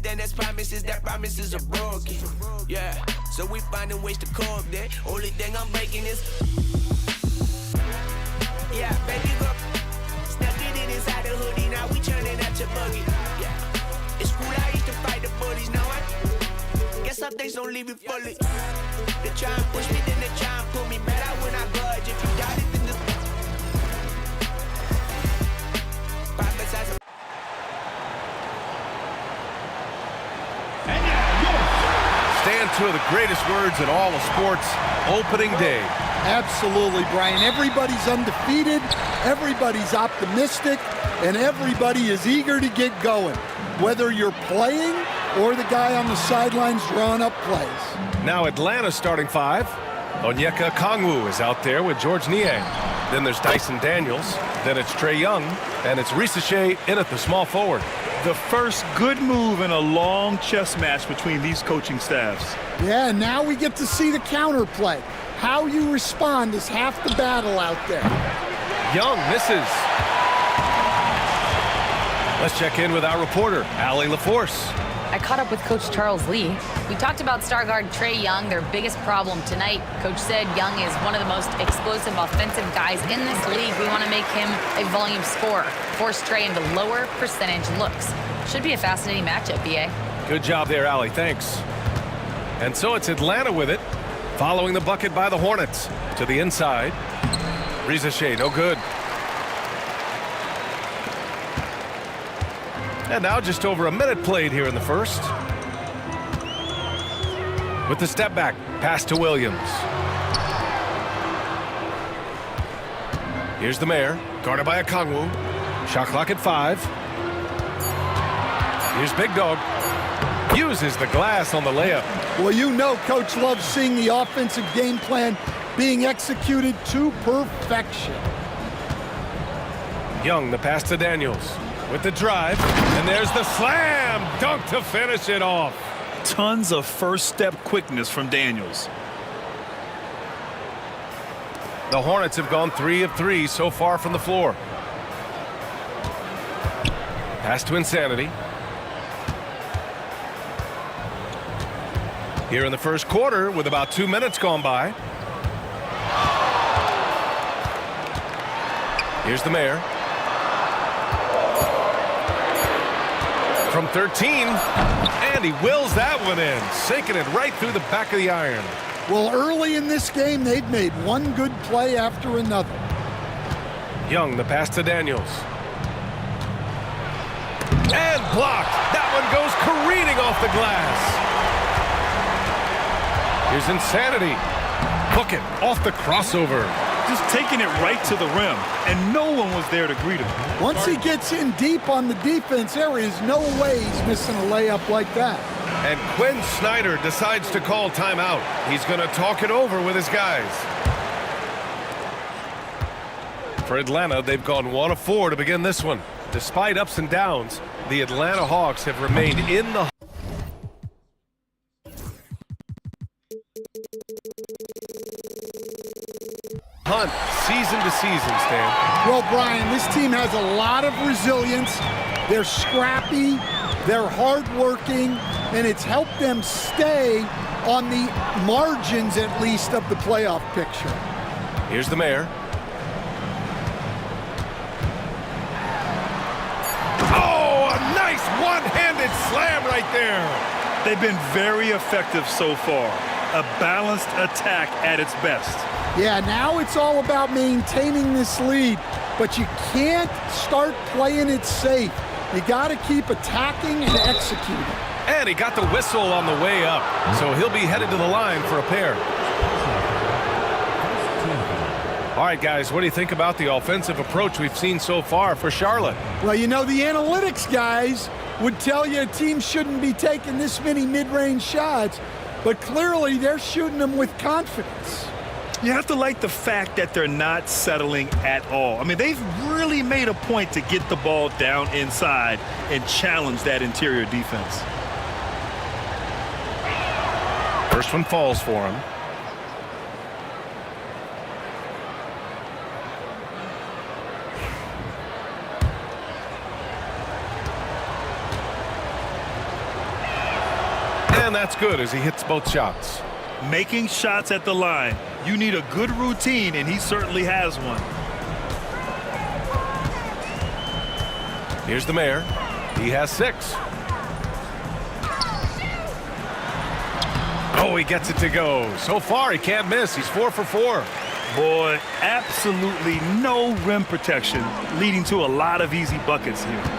Then there's promises that promises are broken. Yeah, so we finding ways to cope that. Only thing I'm breaking is. Yeah, baby girl. Stuck it in inside the hoodie, now we turning out your buggy. Yeah, it's cool, I used to fight the bullies, now I guess some things don't leave you fully. They try and push me, then they try and pull me back out when I budge. If you doubt it, then just prophesize. Stand two of the greatest words in all of sports, opening day. Absolutely, Brian. Everybody's undefeated, everybody's optimistic, and everybody is eager to get going, whether you're playing or the guy on the sidelines drawing up plays. Now Atlanta's starting five. Onyeka Okongwu is out there with George Niang. Then there's Dyson Daniels. Then it's Trae Young. And it's Risache in at the small forward. The first good move in a long chess match between these coaching staffs. Yeah, and now we get to see the counterplay. How you respond is half the battle out there. Young misses. Let's check in with our reporter, Allie LaForce. I caught up with Coach Charles Lee. We talked about star guard Trae Young, their biggest problem tonight. Coach said Young is one of the most explosive offensive guys in this league. We want to make him a volume scorer, force Trae into lower percentage looks. Should be a fascinating matchup, BA. Good job there, Allie. Thanks. And so it's Atlanta with it, following the bucket by the Hornets. To the inside. Risache, no good. And now just over a minute played here in the first. With the step back, pass to Williams. Here's the Mayor, guarded by Okongwu. Shot clock at 5. Here's Big Dog. Uses the glass on the layup. Well, you know Coach loves seeing the offensive game plan being executed to perfection. Young, the pass to Daniels. With the drive, and there's the slam dunk to finish it off. Tons of first step quickness from Daniels. The Hornets have gone 3 of 3 so far from the floor. Pass to Insanity. Here in the first quarter with about 2 minutes gone by. Here's the Mayor. From 13, and he wills that one in, sinking it right through the back of the iron. Well, early in this game, they've made one good play after another. Young, the pass to Daniels. And blocked. That one goes careening off the glass. Here's Insanity. Hook it off the crossover. Just taking it right to the rim, and no one was there to greet him. Once he gets in deep on the defense, there is no way he's missing a layup like that. And Quinn Snyder decides to call timeout. He's going to talk it over with his guys. For Atlanta, they've gone 1 of 4 to begin this one. Despite ups and downs, the Atlanta Hawks have remained in the hunt season to season, Stan. Well, Brian, this team has a lot of resilience. They're scrappy, they're hardworking, and it's helped them stay on the margins, at least, of the playoff picture. Here's the Mayor. Oh, a nice one-handed slam right there. They've been very effective so far. A balanced attack at its best. Yeah, now it's all about maintaining this lead, but you can't start playing it safe. You got to keep attacking and executing. And he got the whistle on the way up, so he'll be headed to the line for a pair. All right, guys, what do you think about the offensive approach we've seen so far for Charlotte? Well, you know, the analytics guys would tell you a team shouldn't be taking this many mid-range shots, but clearly they're shooting them with confidence. You have to like the fact that they're not settling at all. I mean, they've really made a point to get the ball down inside and challenge that interior defense. First one falls for him. And that's good as he hits both shots. Making shots at the line. You need a good routine, and he certainly has one. Here's the mayor. He has 6. Oh, he gets it to go. So far, he can't miss. He's 4 for 4. Boy, absolutely no rim protection, leading to a lot of easy buckets here.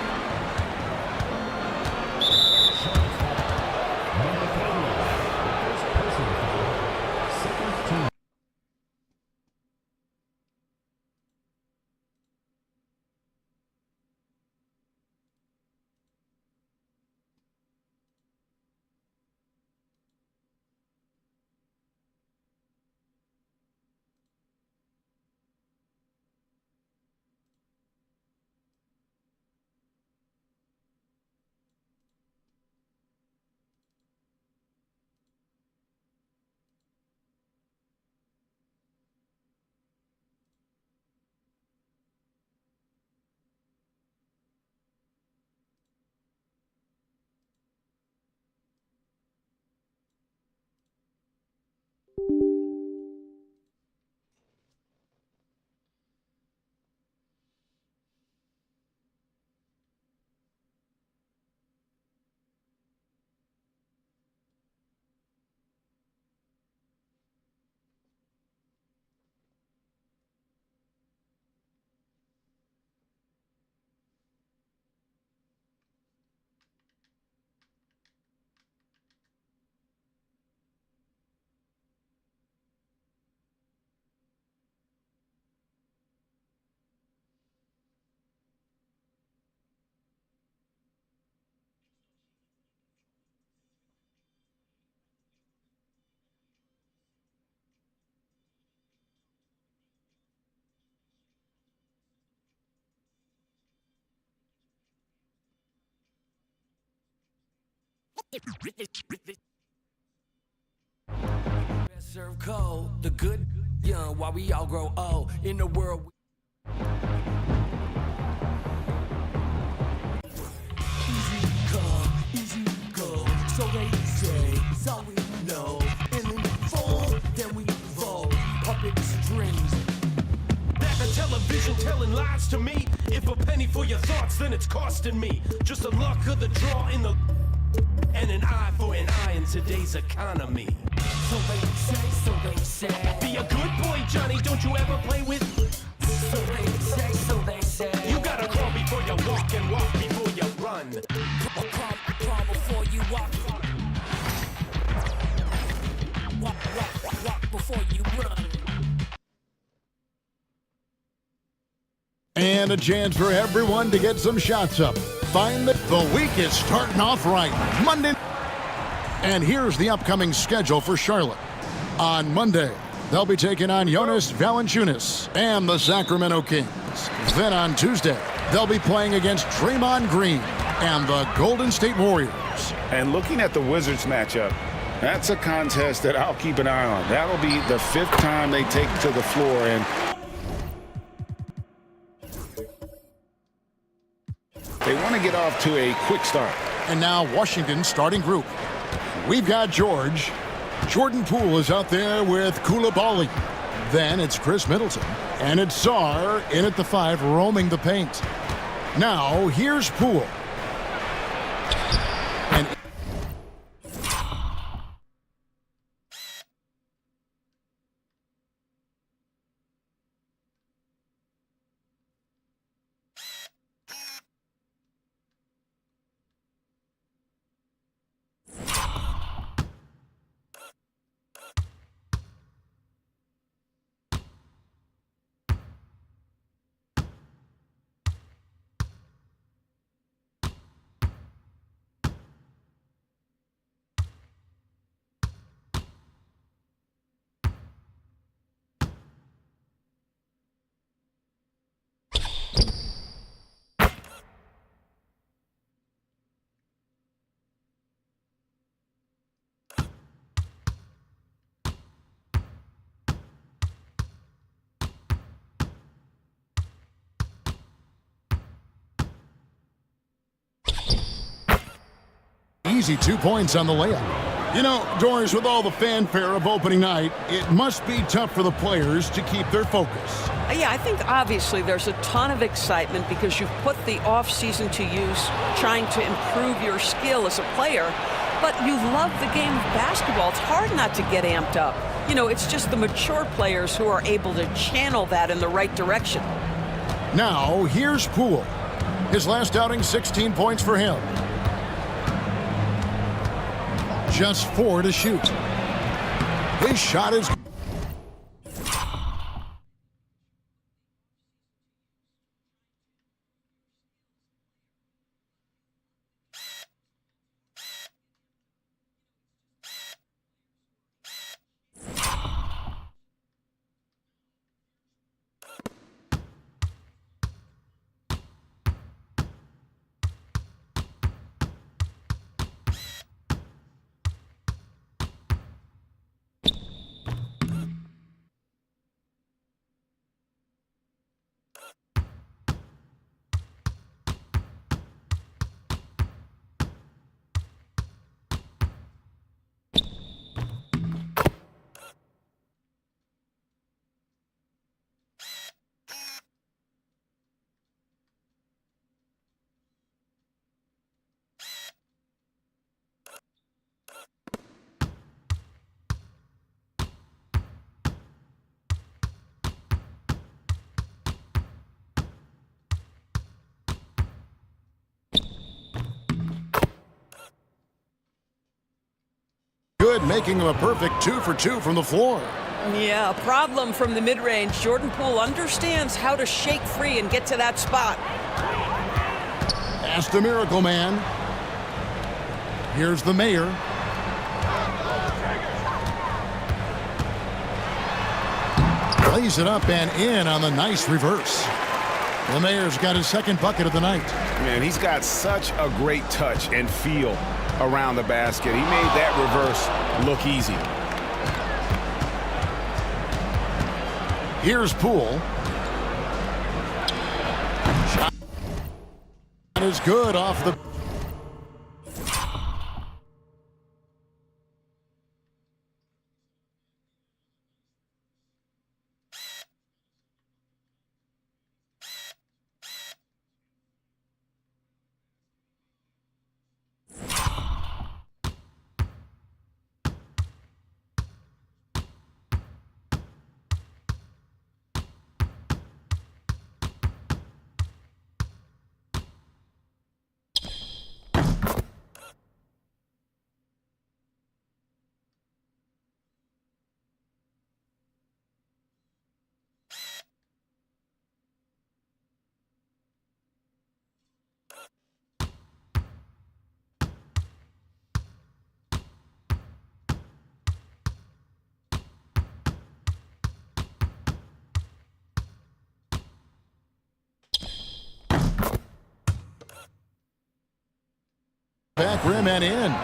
Serve cold, the good young, while we all grow old in the world. Easy come, easy go, so they say, so we know. And in the fall, then we fold, puppet strings. Back on television telling lies to me. If a penny for your thoughts, then it's costing me. Just the luck of the draw in the... And an eye for an eye in today's economy. So they say. Be a good boy, Johnny, don't you ever play with... So they say. You gotta crawl before you walk and walk before you run. Crawl before you walk. Walk before you run. And a chance for everyone to get some shots up. The week is starting off right. Monday. And here's the upcoming schedule for Charlotte. On Monday, they'll be taking on Jonas Valanciunas and the Sacramento Kings. Then on Tuesday, they'll be playing against Draymond Green and the Golden State Warriors. And looking at the Wizards matchup, that's a contest that I'll keep an eye on. That'll be the 5th time they take to the floor, and they want to get off to a quick start. And now Washington's starting group. We've got George. Jordan Poole is out there with Koulibaly. Then it's Chris Middleton. And it's Sarr in at the 5, roaming the paint. Now here's Poole. And easy 2 points on the layup. You know, Doris, with all the fanfare of opening night, it must be tough for the players to keep their focus. Yeah, I think obviously there's a ton of excitement because you've put the offseason to use trying to improve your skill as a player, but you love the game of basketball. It's hard not to get amped up. You know, it's just the mature players who are able to channel that in the right direction. Now, here's Poole. His last outing, 16 points for him. Just 4 to shoot. His shot is... Good, making him a perfect 2 for 2 from the floor. Yeah, a problem from the mid-range. Jordan Poole understands how to shake free and get to that spot. Ask the Miracle Man. Here's the Mayor. Plays it up and in on the nice reverse. The Mayor's got his second bucket of the night. Man, he's got such a great touch and feel around the basket. He made that reverse look easy. Here's Poole. Shot is good off the... Back rim and in.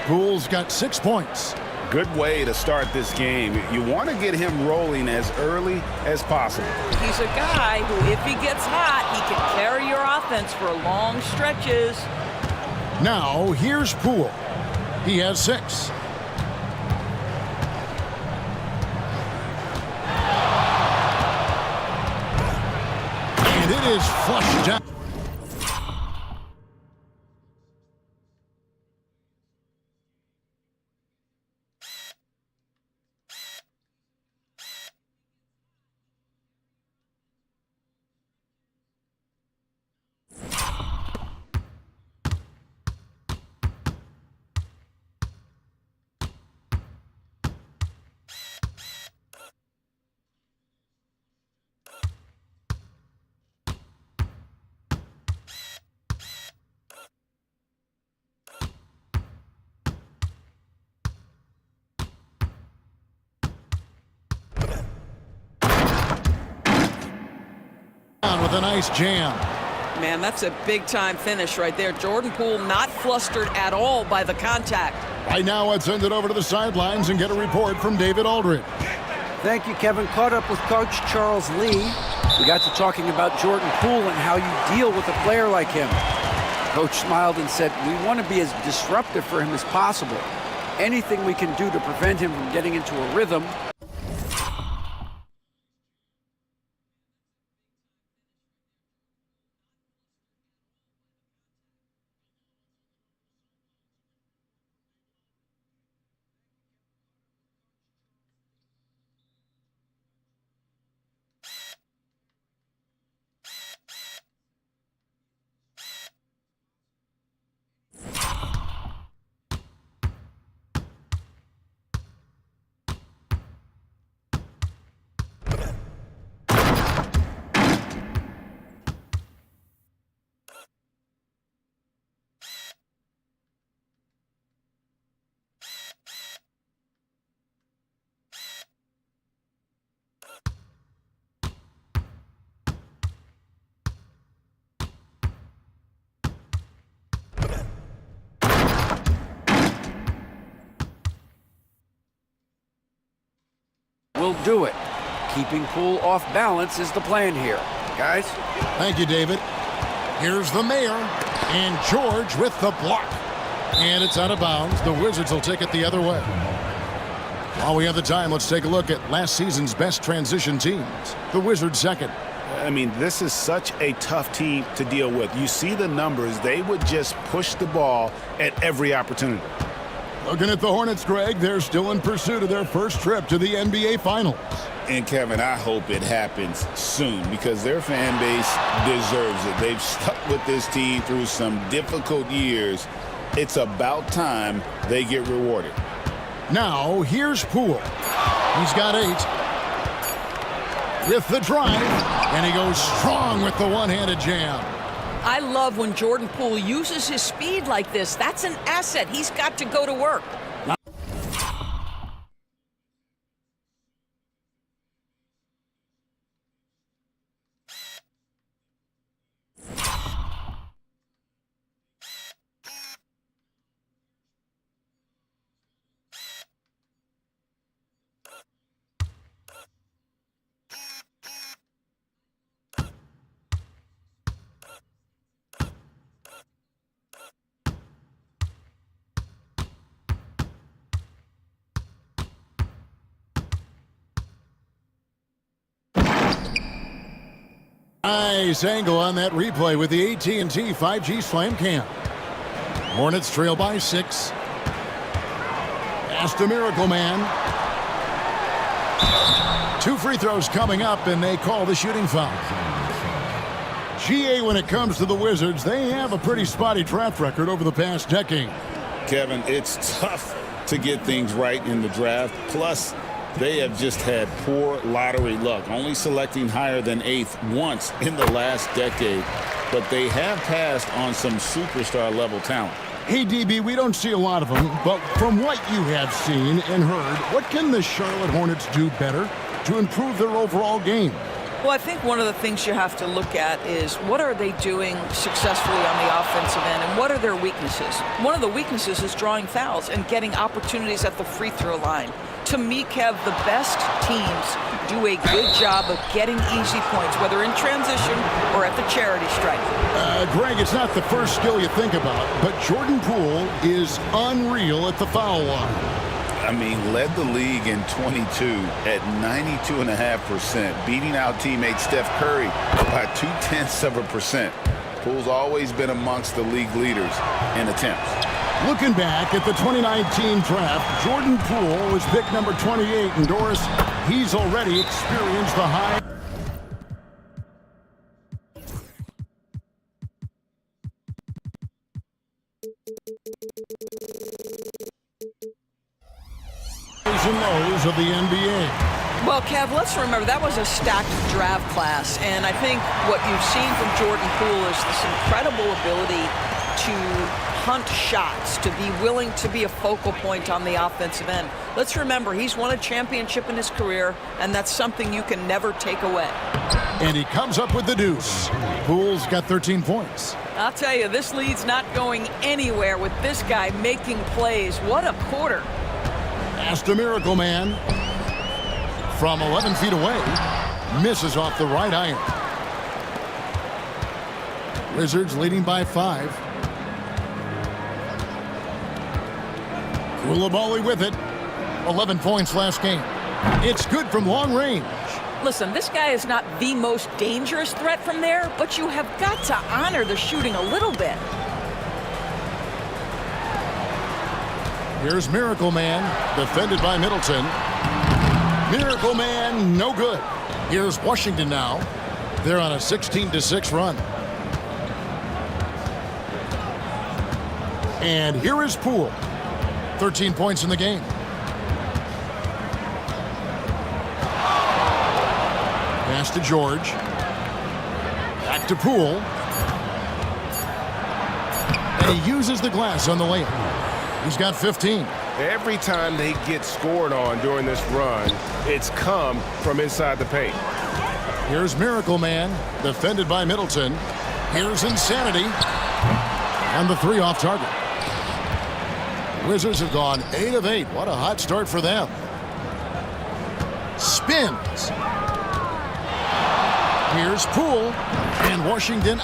Poole's got 6 points. Good way to start this game. You want to get him rolling as early as possible. He's a guy who, if he gets hot, he can carry your offense for long stretches. Now, here's Poole. He has 6. And it is flushed down. With a nice jam. Man, that's a big-time finish right there. Jordan Poole not flustered at all by the contact. Right now, let's send it over to the sidelines and get a report from David Aldridge. Thank you, Kevin. Caught up with Coach Charles Lee. We got to talking about Jordan Poole and how you deal with a player like him. Coach smiled and said, we want to be as disruptive for him as possible. Anything we can do to prevent him from getting into a rhythm. Will do it. Keeping Poole off balance is the plan here. Guys? Thank you, David. Here's the mayor. And George with the block. And it's out of bounds. The Wizards will take it the other way. While we have the time, let's take a look at last season's best transition teams. The Wizards second. I mean, this is such a tough team to deal with. You see the numbers. They would just push the ball at every opportunity. Looking at the Hornets, Greg, they're still in pursuit of their first trip to the NBA Finals. And, Kevin, I hope it happens soon because their fan base deserves it. They've stuck with this team through some difficult years. It's about time they get rewarded. Now, here's Poole. He's got 8. With the drive, and he goes strong with the one-handed jam. I love when Jordan Poole uses his speed like this. That's an asset. He's got to go to work. Nice angle on that replay with the AT&T 5G Slam Cam. Hornets trail by 6. Asked a miracle man. 2 free throws coming up, and they call the shooting foul. GA, when it comes to the Wizards, they have a pretty spotty draft record over the past decade. Kevin, it's tough to get things right in the draft. Plus, they have just had poor lottery luck, only selecting higher than 8th once in the last decade. But they have passed on some superstar-level talent. Hey, DB, we don't see a lot of them, but from what you have seen and heard, what can the Charlotte Hornets do better to improve their overall game? Well, I think one of the things you have to look at is what are they doing successfully on the offensive end and what are their weaknesses? One of the weaknesses is drawing fouls and getting opportunities at the free throw line. To me, Kev, the best teams do a good job of getting easy points, whether in transition or at the charity stripe. Greg, it's not the first skill you think about, but Jordan Poole is unreal at the foul line. I mean, led the league in 22 at 92.5%, beating out teammate Steph Curry by 0.2%. Poole's always been amongst the league leaders in attempts. Looking back at the 2019 draft, Jordan Poole was picked number 28, and Doris, he's already experienced the high. And lows of the NBA. Well, Kev, let's remember that was a stacked draft class, and I think what you've seen from Jordan Poole is this incredible ability to hunt shots, to be willing to be a focal point on the offensive end. Let's remember, he's won a championship in his career, and that's something you can never take away. And he comes up with the deuce. Poole's got 13 points. I'll tell you, this lead's not going anywhere with this guy making plays. What a quarter. Asked a miracle man from 11 feet away. Misses off the right iron. Wizards leading by 5. Koulibaly with it. 11 points last game. It's good from long range. Listen, this guy is not the most dangerous threat from there, but you have got to honor the shooting a little bit. Here's Miracle Man, defended by Middleton. Miracle Man, no good. Here's Washington now. They're on a 16-6 run. And here is Poole. 13 points in the game. Pass to George. Back to Poole. And he uses the glass on the layup. He's got 15. Every time they get scored on during this run, it's come from inside the paint. Here's Miracle Man, defended by Middleton. Here's Insanity. And the three off target. Wizards have gone 8 of 8. What a hot start for them. Spins. Here's Poole. And Washington.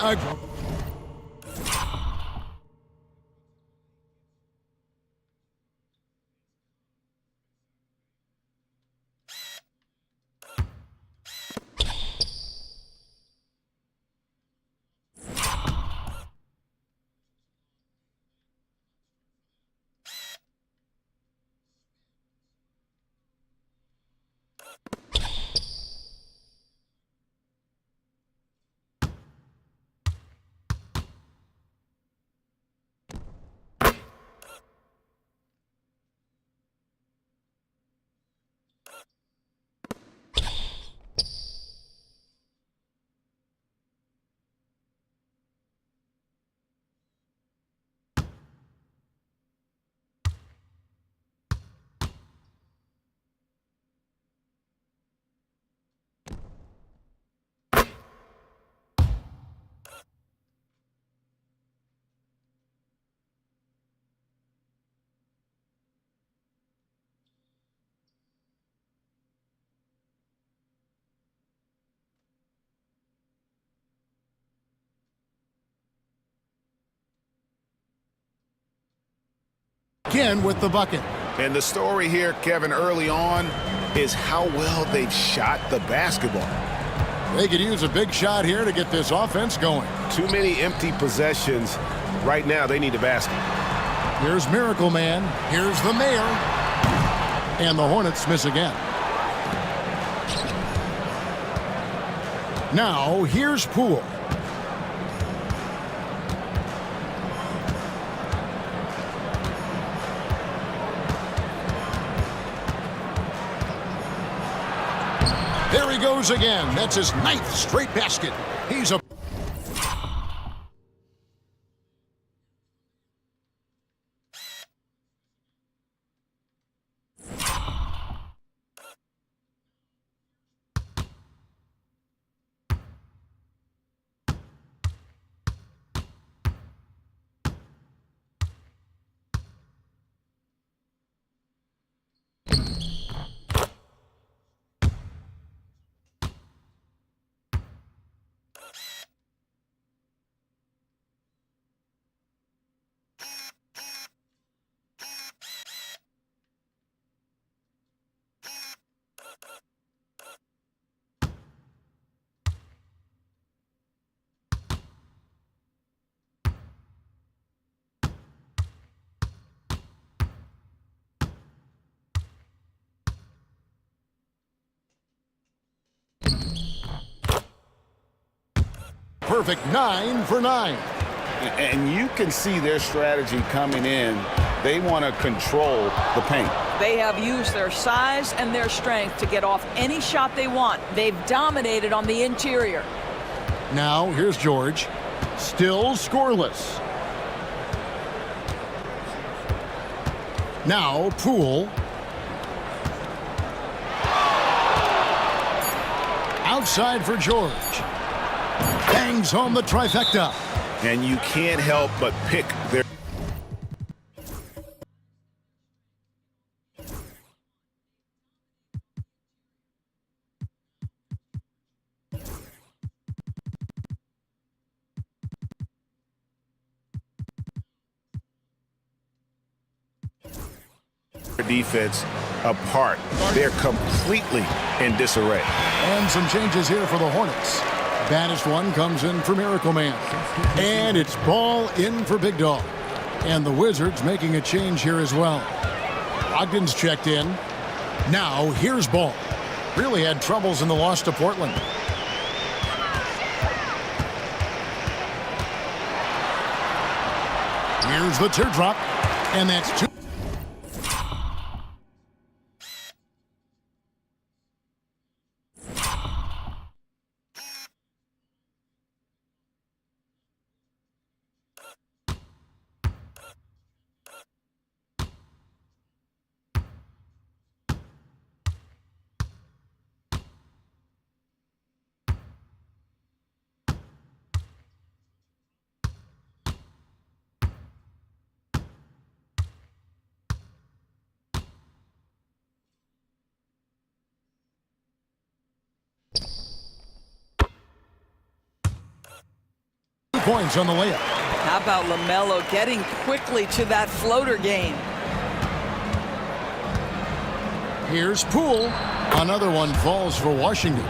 Again with the bucket. And the story here, Kevin, early on is how well they've shot the basketball. They could use a big shot here to get this offense going. Too many empty possessions. Right now, they need a basket. Here's Miracle Man. Here's the Mayor. And the Hornets miss again. Now, here's Poole. There he goes again. That's his 9th straight basket. He's a perfect 9 for 9. And you can see their strategy coming in. They want to control the paint. They have used their size and their strength to get off any shot they want. They've dominated on the interior. Now, here's George. Still scoreless. Now, Poole. Outside for George. Bangs home the trifecta. And you can't help but pick their... defense apart. They're completely in disarray. And some changes here for the Hornets. Baddest one comes in for Miracle Man. And it's ball in for Big Dog. And the Wizards making a change here as well. Ogden's checked in. Now here's Ball. Really had troubles in the loss to Portland. Here's the teardrop. And that's 2. 2 points on the layup. How about LaMelo getting quickly to that floater game? Here's Poole. Another one falls for Washington.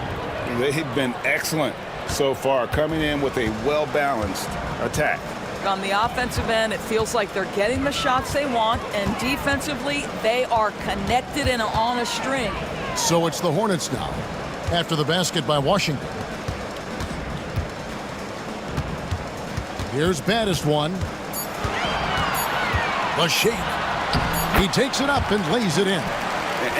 They've been excellent so far, coming in with a well-balanced attack. On the offensive end, it feels like they're getting the shots they want, and defensively, they are connected and on a string. So it's the Hornets now, after the basket by Washington. Here's Baddest one. The shake. He takes it up and lays it in.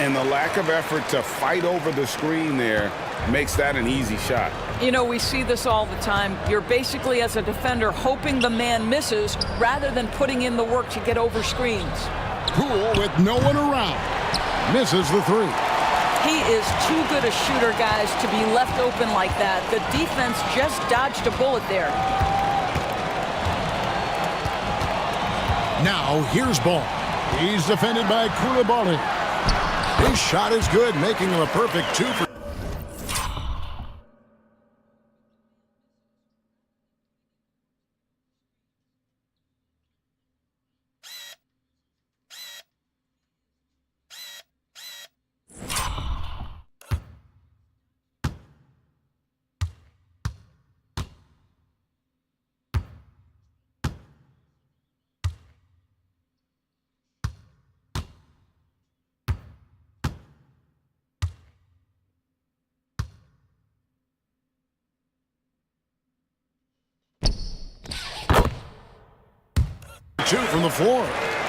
And the lack of effort to fight over the screen there makes that an easy shot. You know, we see this all the time. You're basically, as a defender, hoping the man misses rather than putting in the work to get over screens. Poole with no one around. Misses the 3. He is too good a shooter, guys, to be left open like that. The defense just dodged a bullet there. Now here's Ball. He's defended by Koulibaly. His shot is good, making him a perfect 2 for. Two from the floor.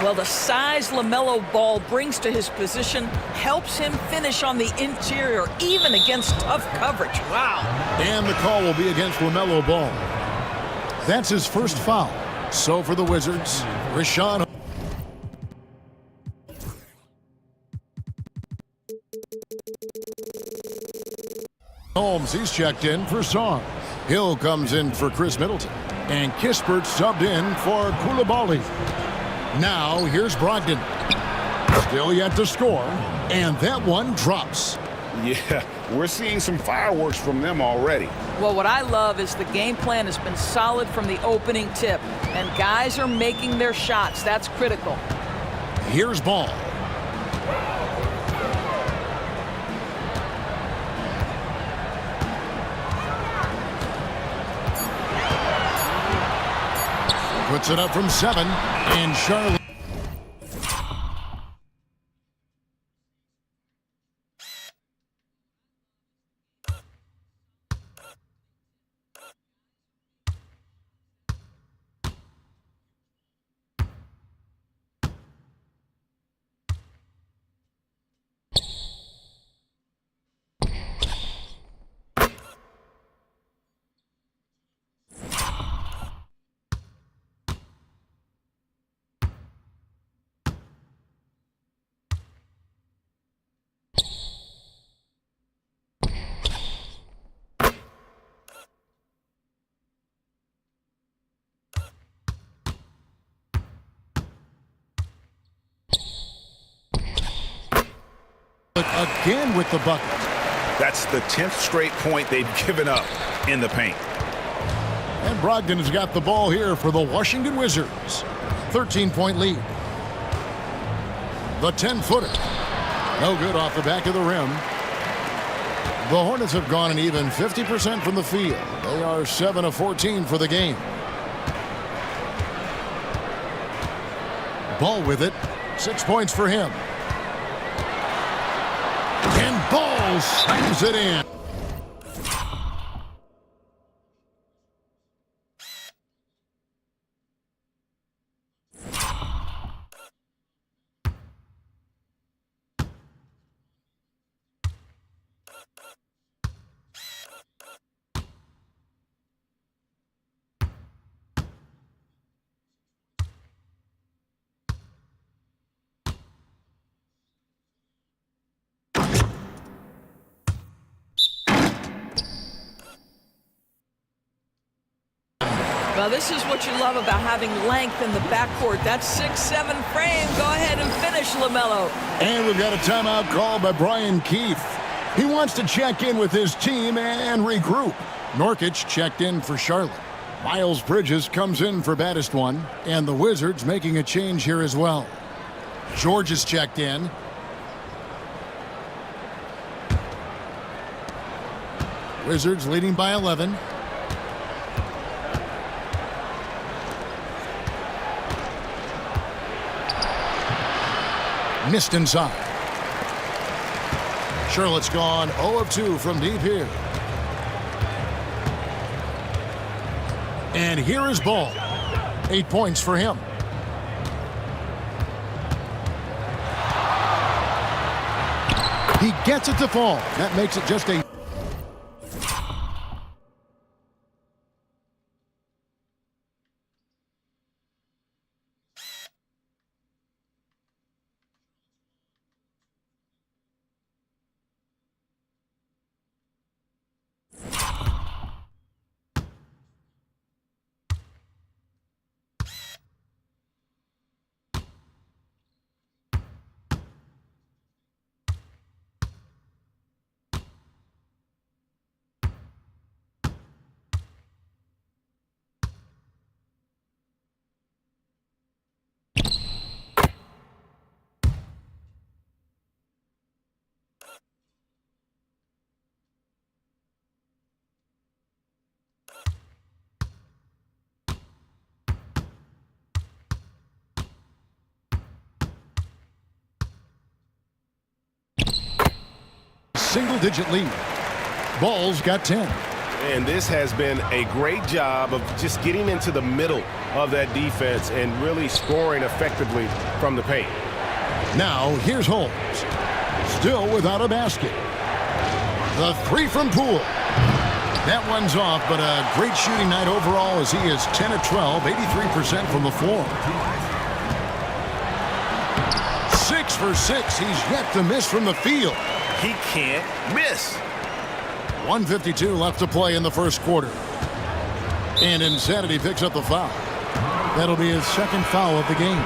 Well, the size LaMelo Ball brings to his position helps him finish on the interior, even against tough coverage. Wow. And the call will be against LaMelo Ball. That's his first foul. So for the Wizards, Rashawn. Holmes, he's checked in for Song. Hill comes in for Chris Middleton. And Kispert subbed in for Koulibaly. Now here's Brogdon. Still yet to score. And that one drops. Yeah, we're seeing some fireworks from them already. Well, what I love is the game plan has been solid from the opening tip. And guys are making their shots. That's critical. Here's Ball. Puts it up from 7, and Charlotte. Again with the bucket. That's the 10th straight point they've given up in the paint. And Brogdon has got the ball here for the Washington Wizards. 13-point lead. The 10-footer. No good off the back of the rim. The Hornets have gone an even 50% from the field. They are 7 of 14 for the game. Ball with it. 6 points for him. And Ball slams it in. Well, this is what you love about having length in the backcourt. That 6'7" frame. Go ahead and finish, LaMelo. And we've got a timeout called by Brian Keefe. He wants to check in with his team and regroup. Nurkic checked in for Charlotte. Miles Bridges comes in for baddest one. And the Wizards making a change here as well. George is checked in. Wizards leading by 11. Missed inside. Charlotte's gone 0 of 2 from deep here. And here is Ball. 8 points for him. He gets it to fall. That makes it just a single-digit lead. Ball's got 10. And this has been a great job of just getting into the middle of that defense and really scoring effectively from the paint. Now, here's Holmes. Still without a basket. The three from Poole. That one's off, but a great shooting night overall as he is 10 of 12, 83% from the floor. 6 for 6. He's yet to miss from the field. He can't miss. 1:52 left to play in the first quarter. And Insanity picks up the foul. That'll be his second foul of the game.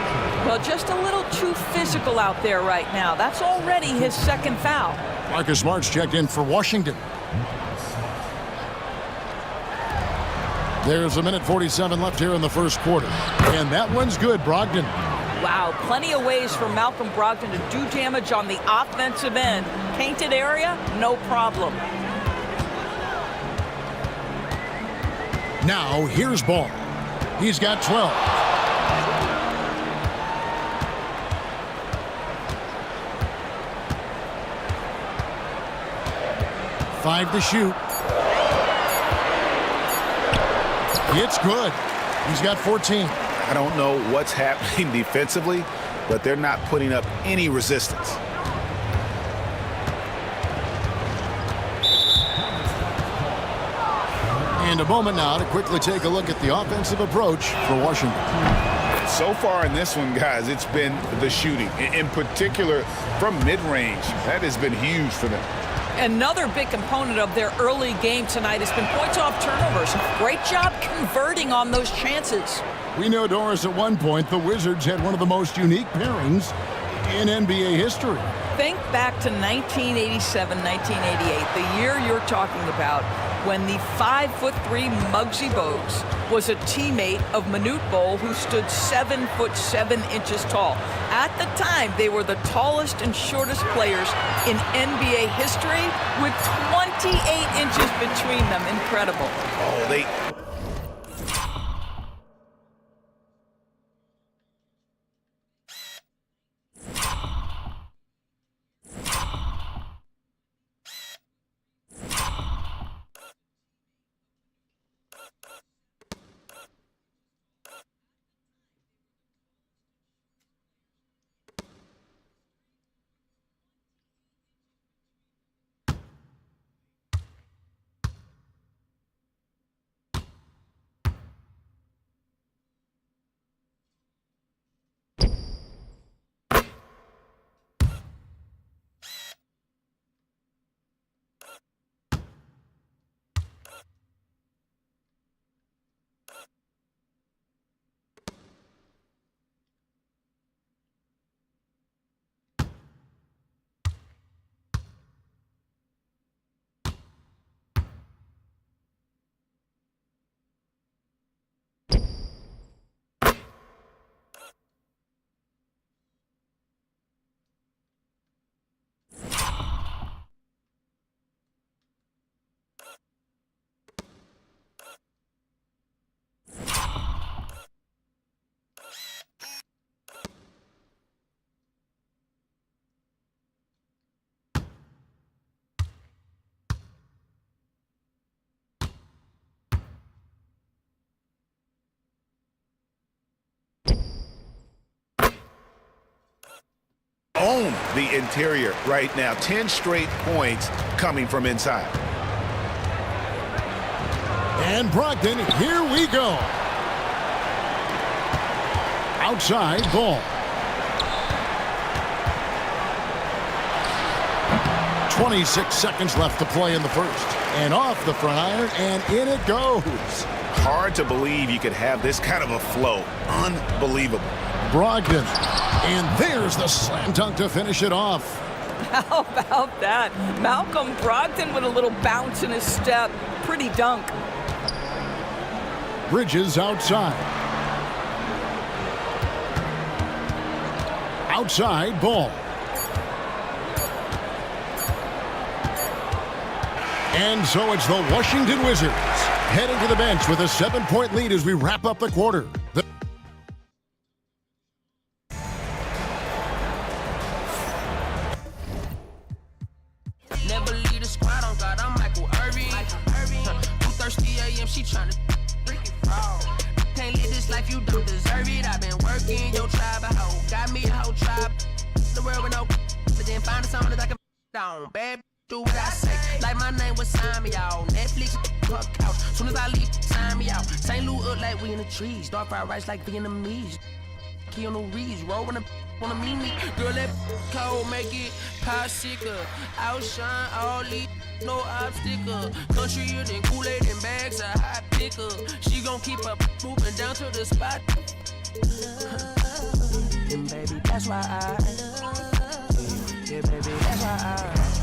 Well, just a little too physical out there right now. That's already his second foul. Marcus Smart's checked in for Washington. There's 1:47 left here in the first quarter. And that one's good, Brogdon. Wow, plenty of ways for Malcolm Brogdon to do damage on the offensive end. Painted area, no problem. Now, here's Ball. He's got 12. Five to shoot. It's good. He's got 14. I don't know what's happening defensively, but they're not putting up any resistance. And a moment now to quickly take a look at the offensive approach for Washington. So far in this one, guys, it's been the shooting, in particular from mid-range. That has been huge for them. Another big component of their early game tonight has been points off turnovers. Great job converting on those chances. We know, Doris, at one point the Wizards had one of the most unique pairings in NBA history. Think back to 1987, 1988, the year you're talking about, when the 5'3" Muggsy Bogues was a teammate of Manute Bol, who stood 7'7" tall. At the time, they were the tallest and shortest players in NBA history, with 28 inches between them. Incredible. Oh, they... own the interior right now. 10 straight points coming from inside. And Brogdon, here we go. Outside ball. 26 seconds left to play in the first. And off the front iron, and in it goes. Hard to believe you could have this kind of a flow. Unbelievable. Brogdon. And there's the slam dunk to finish it off. How about that? Malcolm Brogdon with a little bounce in his step. Pretty dunk. Bridges outside. Outside ball. And so it's the Washington Wizards heading to the bench with a 7-point lead as we wrap up the quarter. Never leave the squad on God, I'm Michael Irvin. 2:30 a.m. she tryna freaking fraud. Can't live this life, you don't deserve it. I've been working your tribe a hoe. Got me a whole tribe. The world with no, but then find something that I can down. Bad do what I say. Like my name was sign me out. Netflix her couch. Soon as I leave, sign me out. St. Louis up like we in the trees. Dark fried rice like Vietnamese. Keanu Reeves rolling a wanna meet me. Girl, that cold make it popsicle. Outshine all these, no obstacle. Country and Kool-Aid and bags of hot picker. She gon' keep up moving down to the spot. And baby, that's why yeah, baby, that's why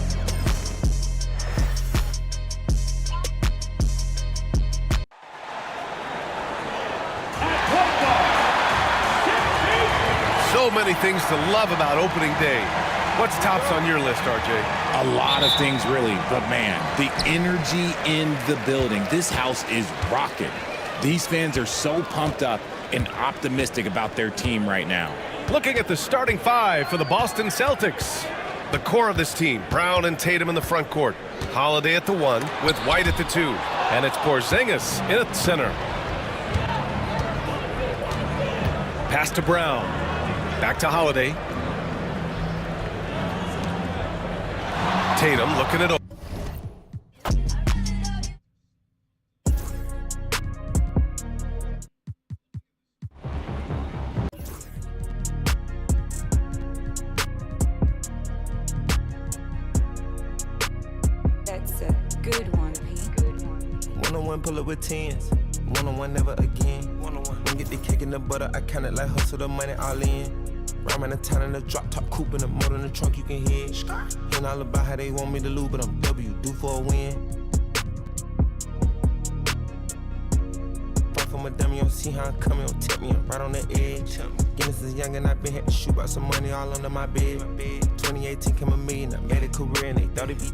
So many things to love about opening day. What's tops on your list, RJ? A lot of things, really. But, man, the energy in the building. This house is rocking. These fans are so pumped up and optimistic about their team right now. Looking at the starting five for the Boston Celtics. The core of this team, Brown and Tatum in the front court. Holiday at the 1 with White at the 2. And it's Porzingis in at the center. Pass to Brown. Back to Holiday. Tatum looking it over. That's a good one, Pete. One-on-one pull up with tens. One-on-one never again. One-on-one. When get the cake in the butter, I count it like hustle the money all in. Rhyme the town in the drop top coupe in the motor in the trunk you can hear. Hearing all about how they want me to lose, but I'm W, due for a win. I'm a dummy, you don't see how I'm coming, don't tip me, I'm right on the edge. Guinness is young and I been had to shoot out some money all under my bed. 2018 came a million, I made a career and they thought it'd be.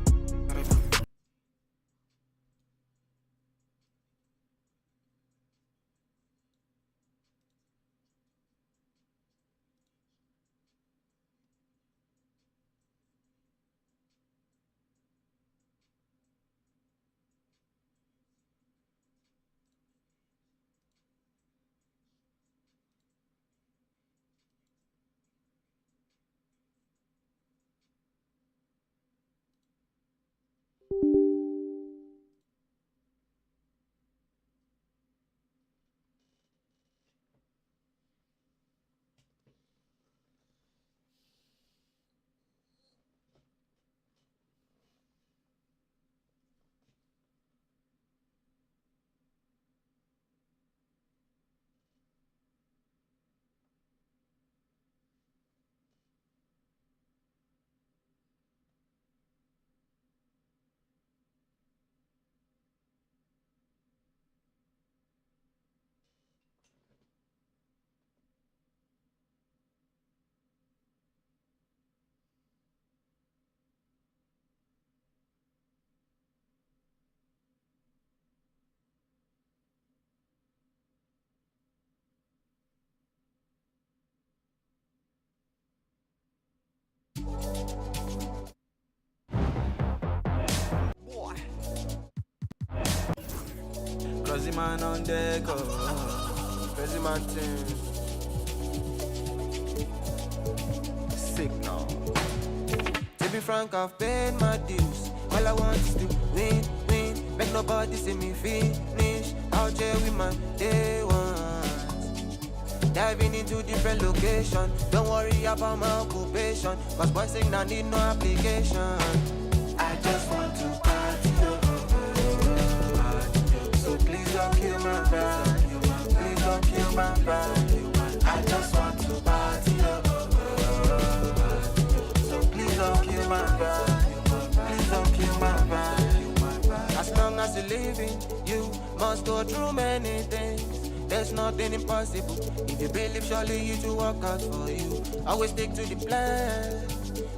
Crazy man on deck, crazy man team. Signal. To be frank, I've paid my dues. All I want is to win, win. Make nobody see me finish. Out here with my day ones. Diving into different locations. Don't worry about my occupation. Cause boys saying I need no application. I just want to party. So please don't kill my vibe. Please don't kill my vibe. I just want to party. So please don't kill my vibe. Please don't kill my vibe. As long as you're living, you must go through many things. There's nothing impossible. If you believe, surely you to work out for you. Always stick to the plan.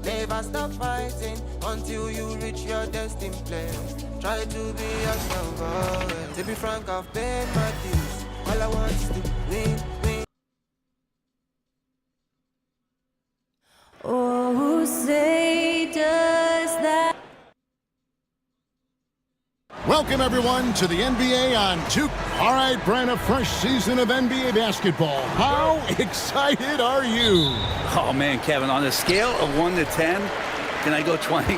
Never stop fighting until you reach your destined place. Try to be yourself, always. To be frank, I've paid my dues. All I want is to win, win. Oh, who say does that? Welcome, everyone, to the NBA on Duke. All right, Brian, a fresh season of NBA basketball. How excited are you? Oh, man, Kevin, on a scale of 1 to 10, can I go 20?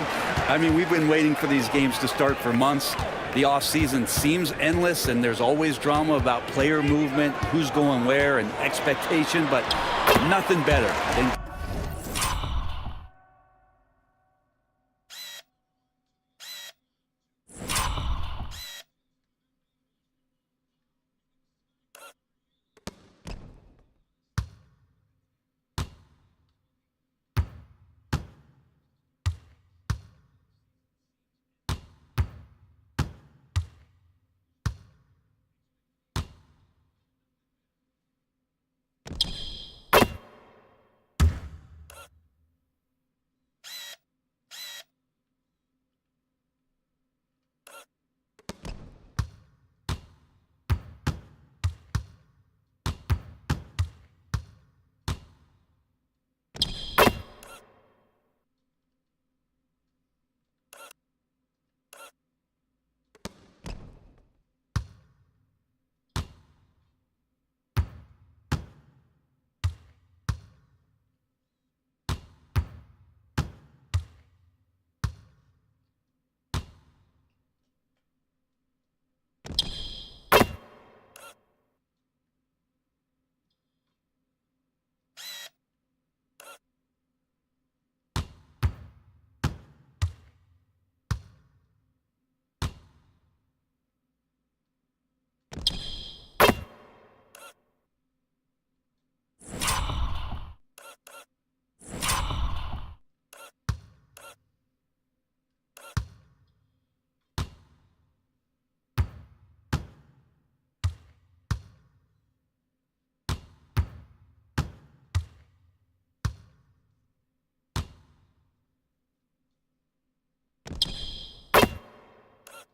I mean, we've been waiting for these games to start for months. The offseason seems endless, and there's always drama about player movement, who's going where, and expectation, but nothing better than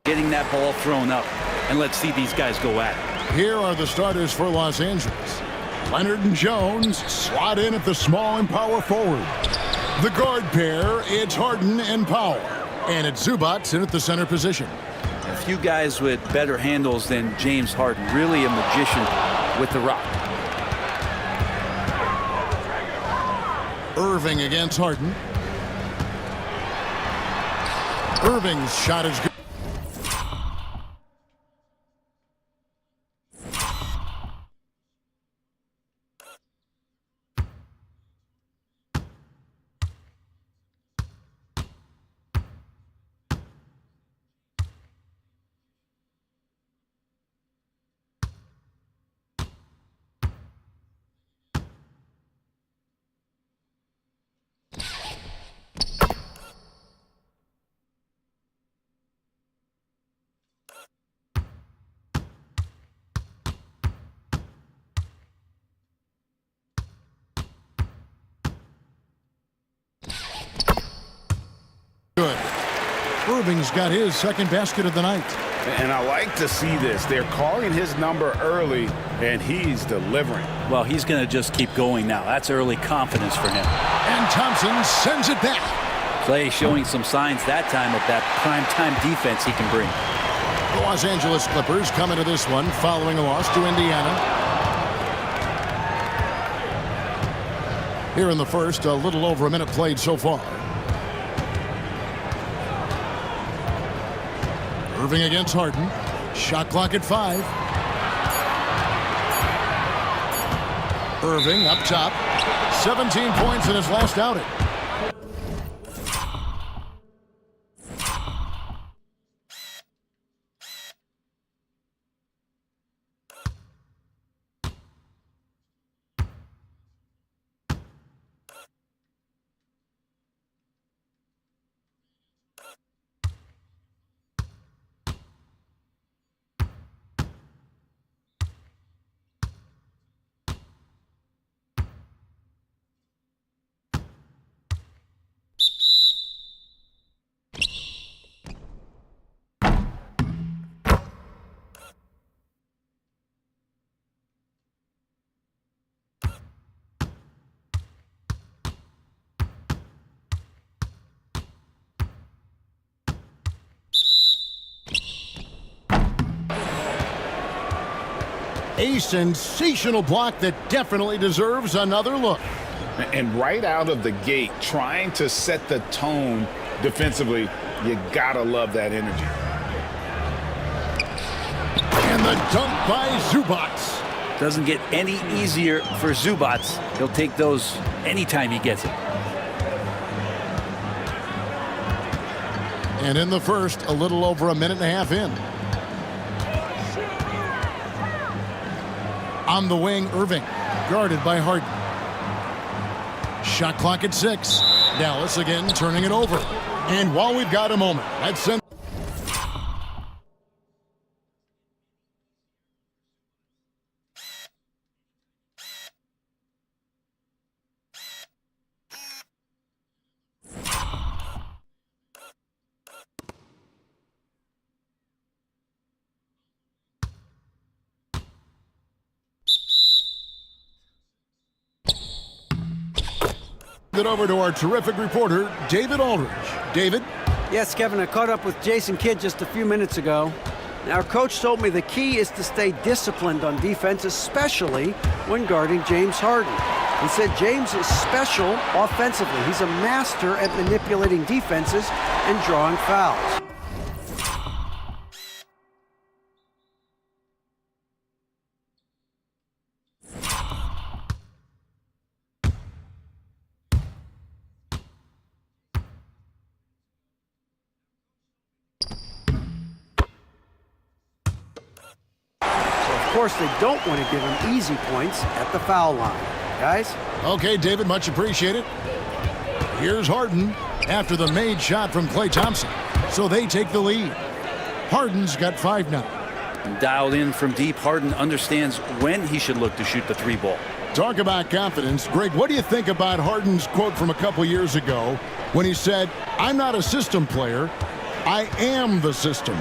getting that ball thrown up. And let's see these guys go at it. Here are the starters for Los Angeles. Leonard and Jones slot in at the small and power forward. The guard pair, it's Harden and Powell. And it's Zubac in at the center position. A few guys with better handles than James Harden. Really a magician with the rock. Irving against Harden. Irving's shot is good. Good. Irving's got his second basket of the night. And I like to see this. They're calling his number early, and he's delivering. Well, he's going to just keep going now. That's early confidence for him. And Thompson sends it back. Clay showing some signs that time of that prime-time defense he can bring. The Los Angeles Clippers come into this one following a loss to Indiana. Here in the first, a little over a minute played so far. Irving against Harden. Shot clock at 5. Irving up top. 17 points in his last outing. A sensational block that definitely deserves another look. And right out of the gate, trying to set the tone defensively, you gotta love that energy. And the dunk by Zubac. Doesn't get any easier for Zubac. He'll take those anytime he gets it. And in the first, a little over a minute and a half in. On the wing, Irving, guarded by Harden. Shot clock at 6. Dallas again turning it over. And while we've got a moment, let's send. It over to our terrific reporter, David Aldridge. David? Yes, Kevin, I caught up with Jason Kidd just a few minutes ago. Now, our coach told me the key is to stay disciplined on defense, especially when guarding James Harden. He said James is special offensively. He's a master at manipulating defenses and drawing fouls. Of course, they don't want to give him easy points at the foul line. Guys? Okay, David, much appreciated. Here's Harden after the made shot from Klay Thompson. So they take the lead. Harden's got 5 now. Dialed in from deep, Harden understands when he should look to shoot the 3 ball. Talk about confidence. Greg, what do you think about Harden's quote from a couple years ago when he said, "I'm not a system player. I am the system.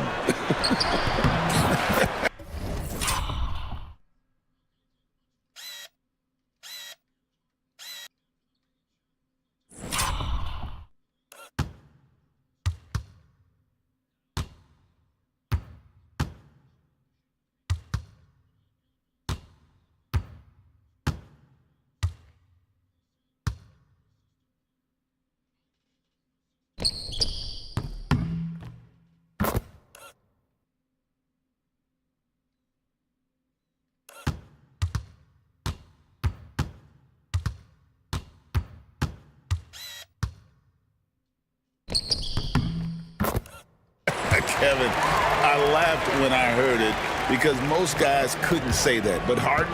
Kevin, I laughed when I heard it because most guys couldn't say that. But Harden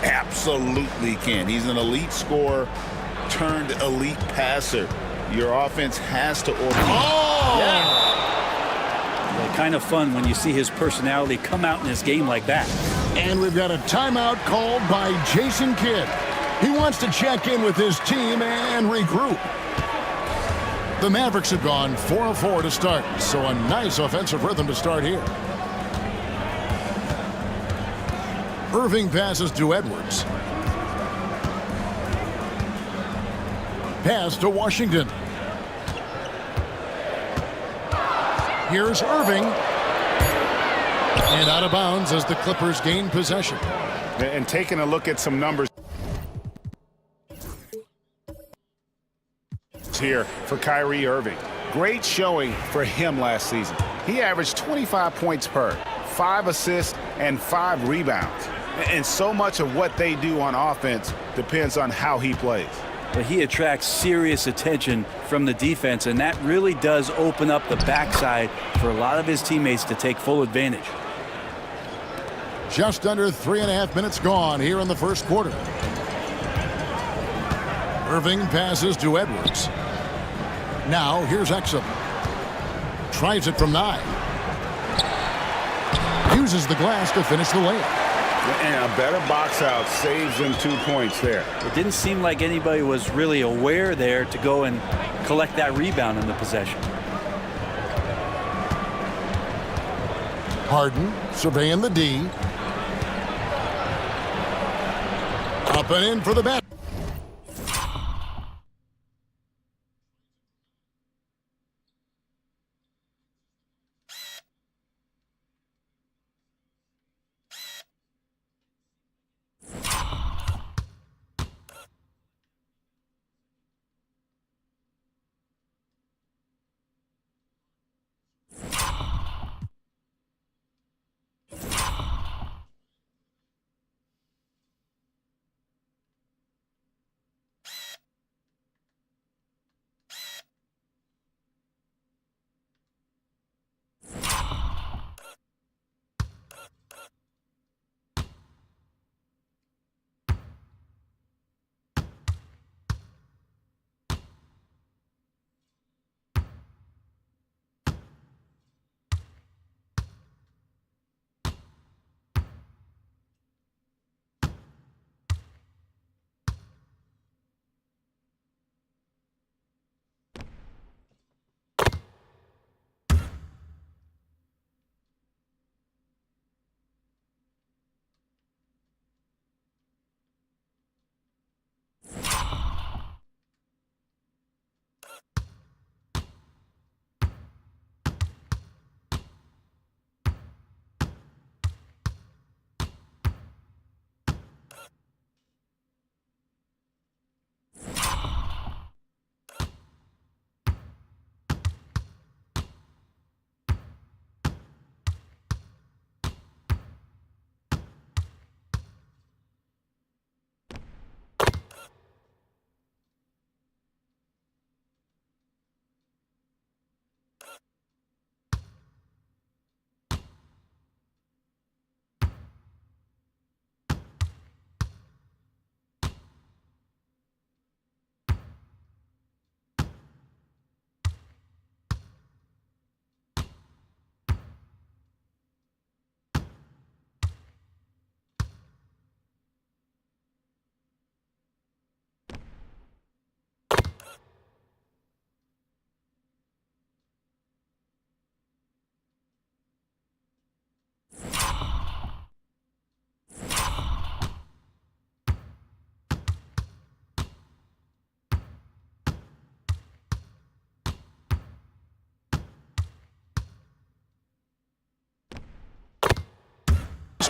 absolutely can. He's an elite scorer turned elite passer. Your offense has to order. Oh! Yeah. Kind of fun when you see his personality come out in his game like that. And we've got a timeout called by Jason Kidd. He wants to check in with his team and regroup. The Mavericks have gone 4 of 4 to start, so a nice offensive rhythm to start here. Irving passes to Edwards. Pass to Washington. Here's Irving. And out of bounds as the Clippers gain possession. And taking a look at some numbers here for Kyrie Irving. Great showing for him last season. He averaged 25 points per, 5 assists, and 5 rebounds. And so much of what they do on offense depends on how he plays. But he attracts serious attention from the defense, and that really does open up the backside for a lot of his teammates to take full advantage. Just under 3.5 minutes gone here in the first quarter. Irving passes to Edwards. Now here's Exum. Tries it from 9. Uses the glass to finish the layup. And a better box out saves them 2 points there. It didn't seem like anybody was really aware there to go and collect that rebound in the possession. Harden surveying the D. Up and in for the bat.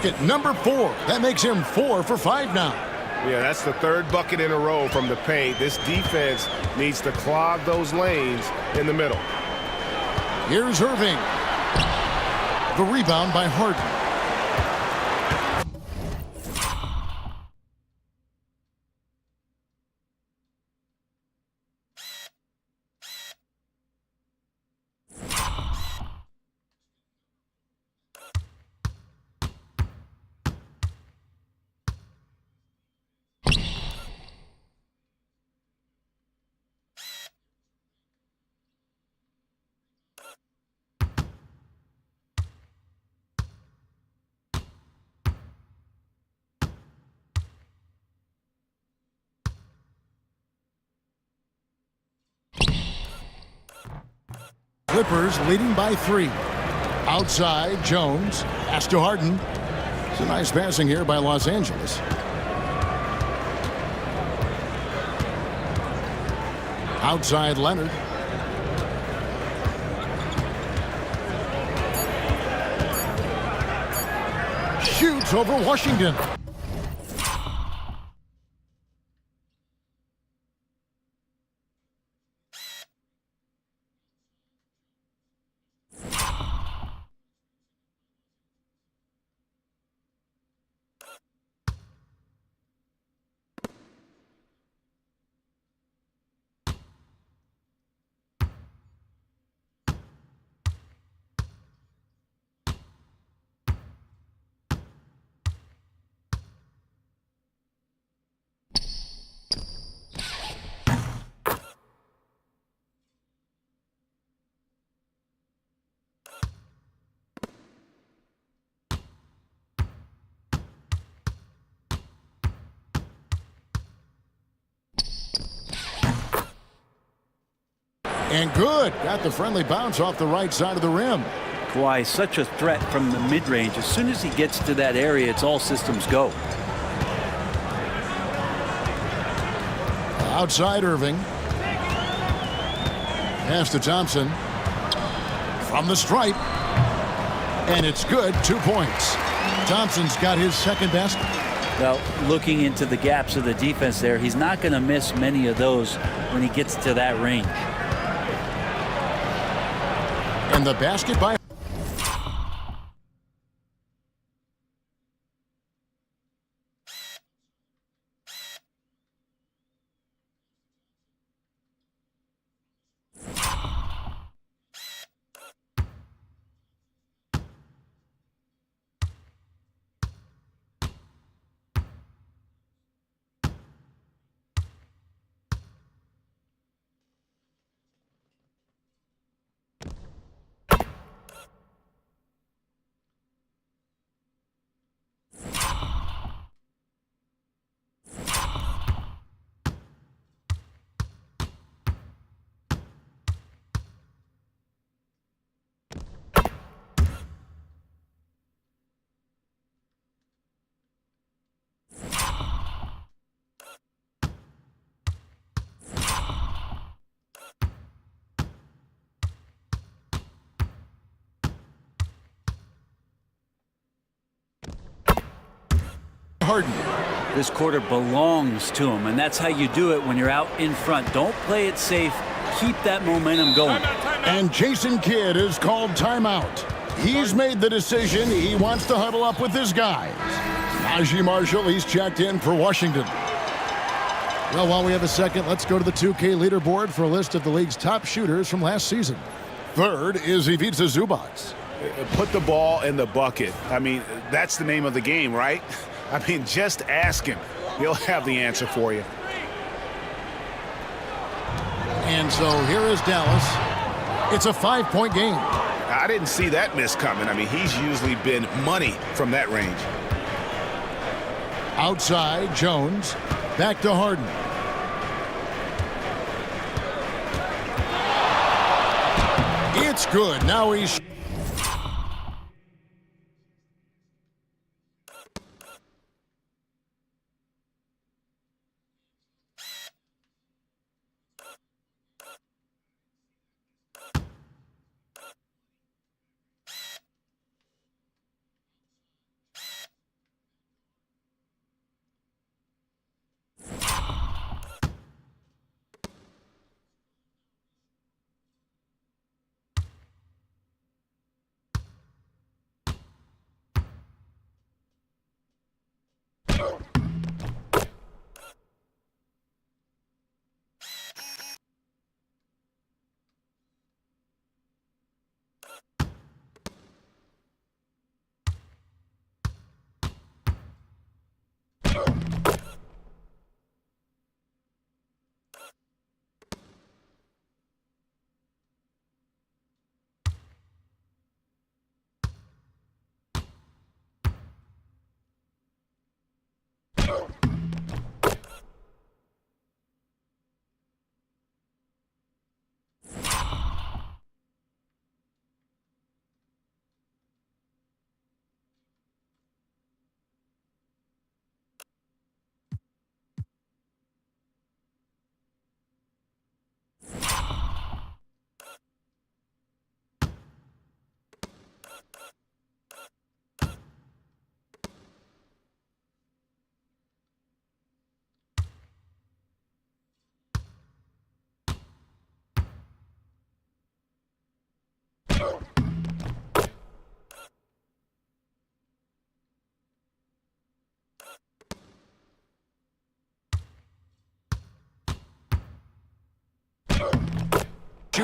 basket, number 4. That makes him 4 for 5 now. Yeah, that's the third bucket in a row from the paint. This defense needs to clog those lanes in the middle. Here's Irving. The rebound by Harden. Clippers leading by 3. Outside, Jones. Pass to Harden. It's a nice passing here by Los Angeles. Outside, Leonard. Shoots over Washington. And good. Got the friendly bounce off the right side of the rim. Kawhi, such a threat from the mid-range. As soon as he gets to that area, it's all systems go. Outside Irving. Pass to Thompson. From the stripe. And it's good. 2 points. Thompson's got his second basket. Well, looking into the gaps of the defense there, he's not going to miss many of those when he gets to that range. And the basket by Harden. This quarter belongs to him, and that's how you do it when you're out in front. Don't play it safe. Keep that momentum going. And Jason Kidd is called timeout. He's made the decision. He wants to huddle up with his guys. Najee Marshall, he's checked in for Washington. Well, while we have a second, let's go to the 2K leaderboard for a list of the league's top shooters from last season. Third is Ivica Zubac. Put the ball in the bucket. I mean, that's the name of the game, right? I mean, just ask him. He'll have the answer for you. And so here is Dallas. It's a 5-point game. I didn't see that miss coming. I mean, he's usually been money from that range. Outside, Jones. Back to Harden. It's good. Now he's...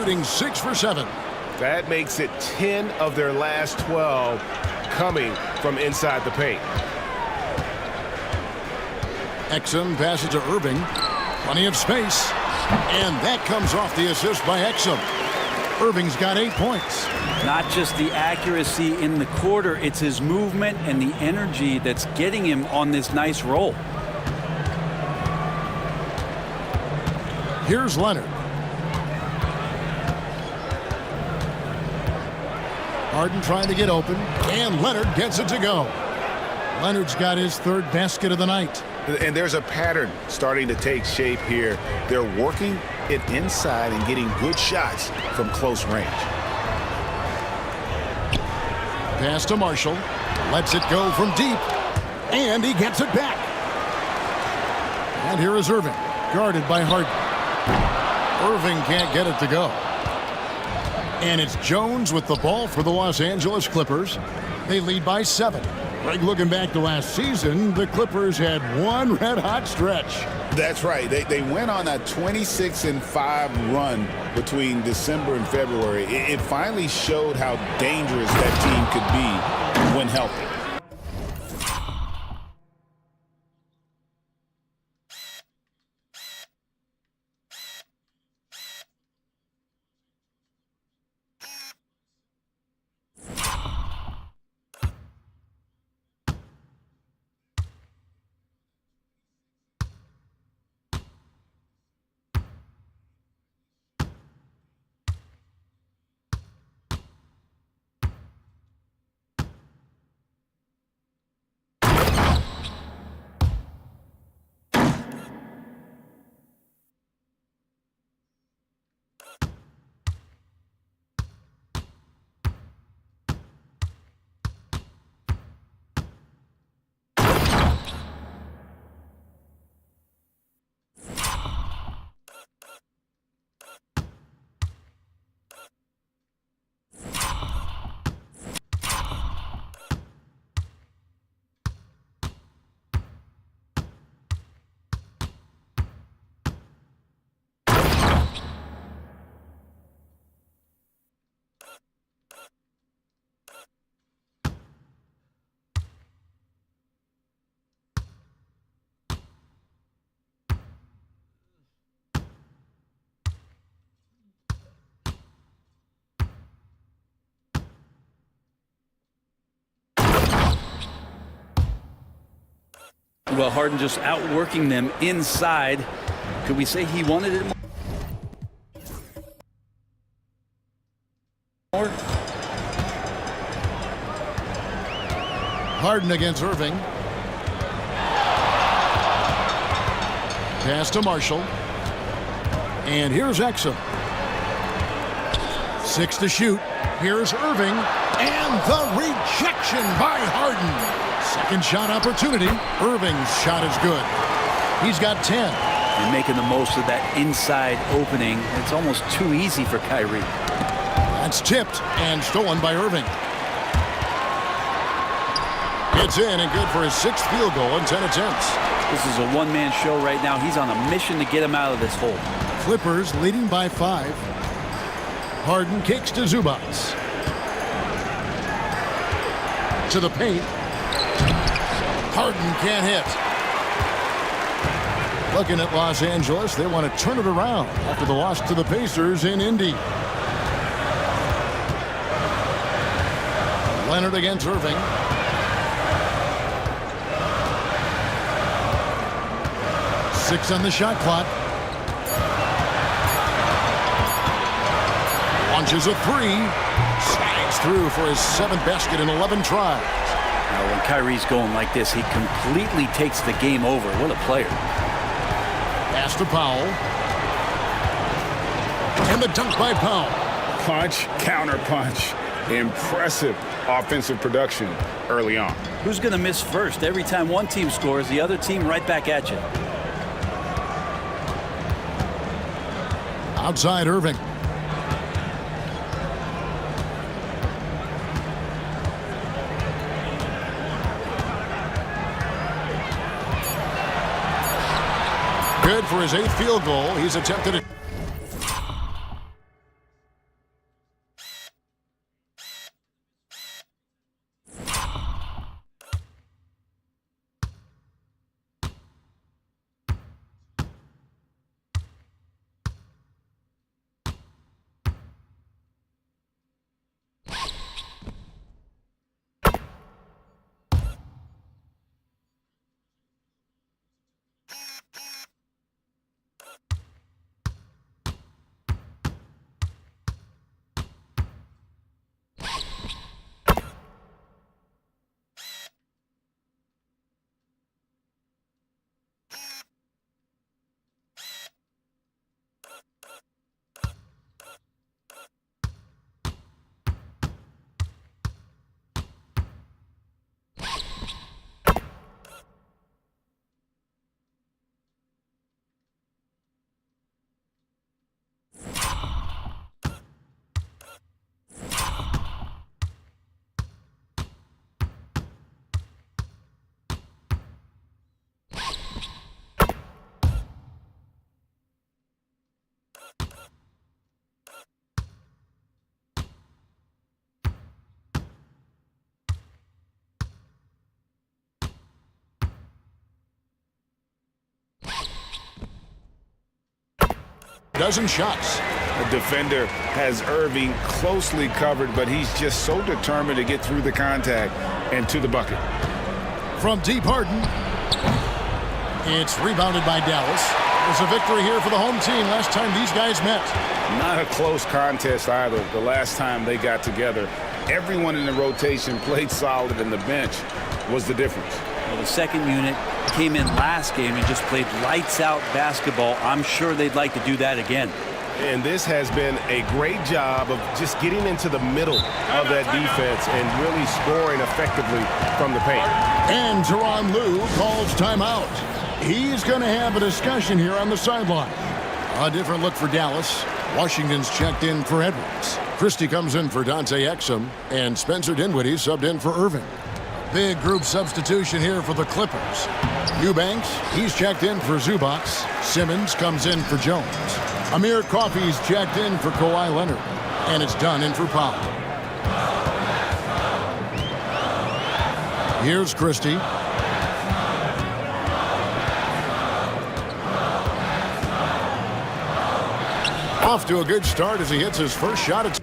shooting 6 for 7. That makes it 10 of their last 12 coming from inside the paint. Exum passes to Irving. Plenty of space. And that comes off the assist by Exum. Irving's got 8 points. Not just the accuracy in the quarter, it's his movement and the energy that's getting him on this nice roll. Here's Leonard. Harden trying to get open, and Leonard gets it to go. Leonard's got his 3rd basket of the night. And there's a pattern starting to take shape here. They're working it inside and getting good shots from close range. Pass to Marshall. Lets it go from deep. And he gets it back. And here is Irving, guarded by Harden. Irving can't get it to go. And it's Jones with the ball for the Los Angeles Clippers. They lead by 7. Like looking back to last season, the Clippers had one red-hot stretch. That's right. They went on a 26-5 run between December and February. It finally showed how dangerous that team could be when healthy. Well, Harden just outworking them inside. Could we say he wanted it more? Harden against Irving. Pass to Marshall. And here's Exum. 6 to shoot. Here's Irving. And the rejection by Harden. Second shot opportunity. Irving's shot is good. He's got 10. And making the most of that inside opening. It's almost too easy for Kyrie. That's tipped and stolen by Irving. It's in and good for his 6th field goal in 10 attempts. This is a one-man show right now. He's on a mission to get him out of this hole. Clippers leading by 5. Harden kicks to Zubac. To the paint. Harden can't hit. Looking at Los Angeles, they want to turn it around after the loss to the Pacers in Indy. Leonard against Irving. Six on the shot clock. Launches a 3. Snags through for his 7th basket in 11 tries. Now, when Kyrie's going like this, he completely takes the game over. What a player. Pass to Powell. And the dunk by Powell. Punch, counter punch. Impressive offensive production early on. Who's going to miss first? Every time one team scores, the other team right back at you. Outside Irving. Good for his 8th field goal. He's attempted it. dozen shots. The defender has Irving closely covered, but he's just so determined to get through the contact and to the bucket. From deep, Harden. It's rebounded by Dallas. There's a victory here for the home team last time these guys met. Not a close contest either. The last time they got together, everyone in the rotation played solid, and the bench was the difference. Well, the second unit came in last game and just played lights-out basketball. I'm sure they'd like to do that again. And this has been a great job of just getting into the middle of that defense and really scoring effectively from the paint. And Tyronn Lue calls timeout. He's going to have a discussion here on the sideline. A different look for Dallas. Washington's checked in for Edwards. Christie comes in for Dante Exum, and Spencer Dinwiddie subbed in for Irving. Big group substitution here for the Clippers. Eubanks, he's checked in for Zubac. Simmons comes in for Jones. Amir Coffey's checked in for Kawhi Leonard. And it's done in for Powell. Here's Christie. Off to a good start as he hits his first shot at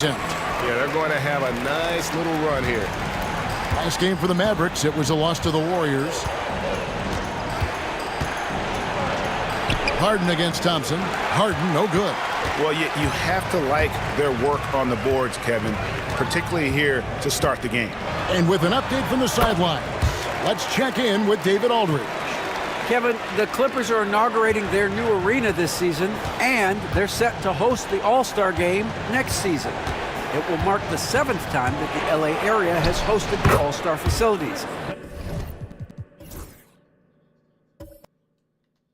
Yeah, they're going to have a nice little run here. last game for the Mavericks. It was a loss to the Warriors. Harden against Thompson. Harden, no good. Well, you have to like their work on the boards, Kevin, particularly here to start the game. And with an update from the sidelines, let's check in with David Aldridge. Kevin, the Clippers are inaugurating their new arena this season, and they're set to host the All-Star Game next season. It will mark the 7th time that the LA area has hosted the All-Star facilities.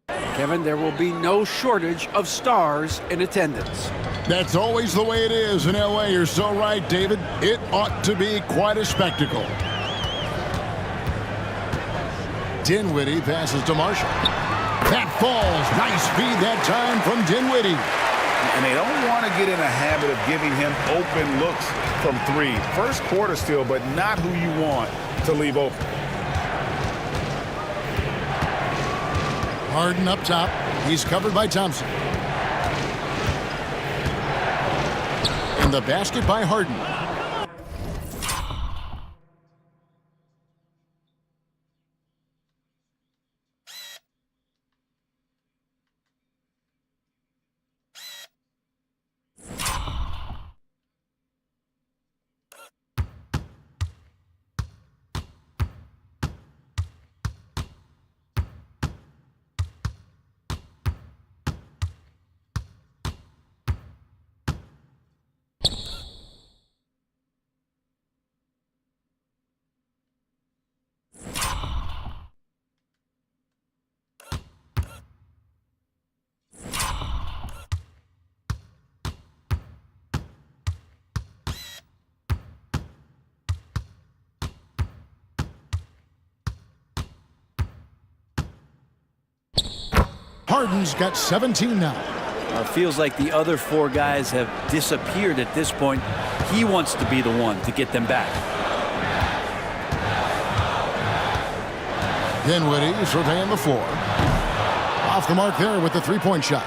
Kevin, there will be no shortage of stars in attendance. That's always the way it is in LA. You're so right, David. It ought to be quite a spectacle. Dinwiddie passes to Marshall. That falls. Nice feed that time from Dinwiddie. And they don't want to get in a habit of giving him open looks from three. First quarter still, but not who you want to leave open. Harden up top. He's covered by Thompson. And the basket by Harden. Harden's got 17 now. It feels like the other 4 guys have disappeared at this point. He wants to be the one to get them back. Dinwiddie surveying the floor. Off the mark there with the three-point shot.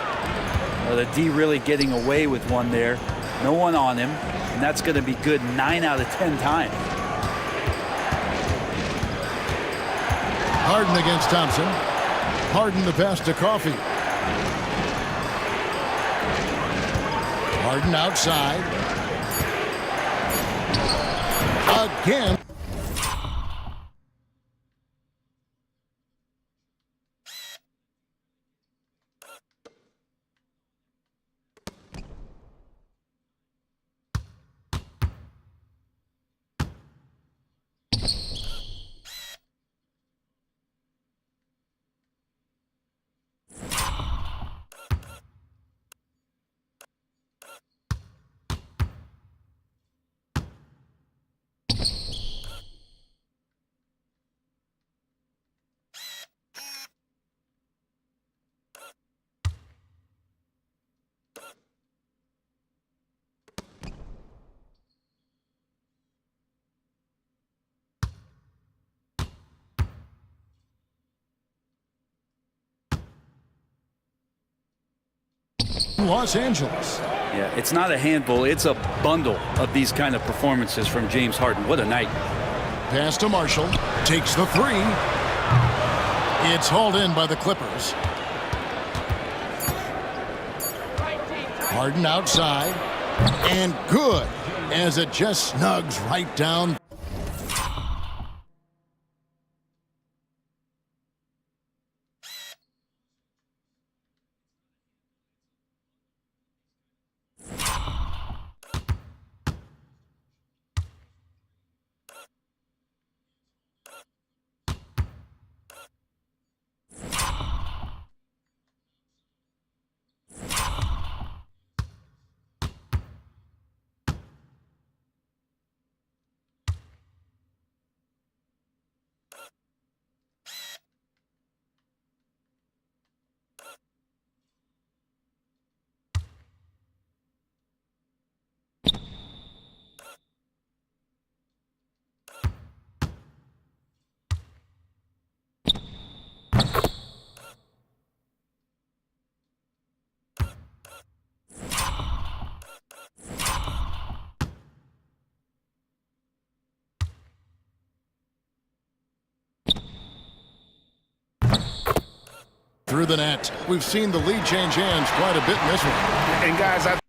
Well, the D really getting away with one there. No one on him, and that's going to be good 9 out of 10 times. Harden against Thompson. Harden the pass to Coffey. Harden outside. Again. Los Angeles. Yeah, it's not a handful, it's a bundle of these kind of performances from James Harden. What a night. Pass to Marshall. Takes the 3. It's hauled in by the Clippers. Harden outside. And good, as it just snugs right down. Through the net. We've seen the lead change hands quite a bit in this one. And guys, I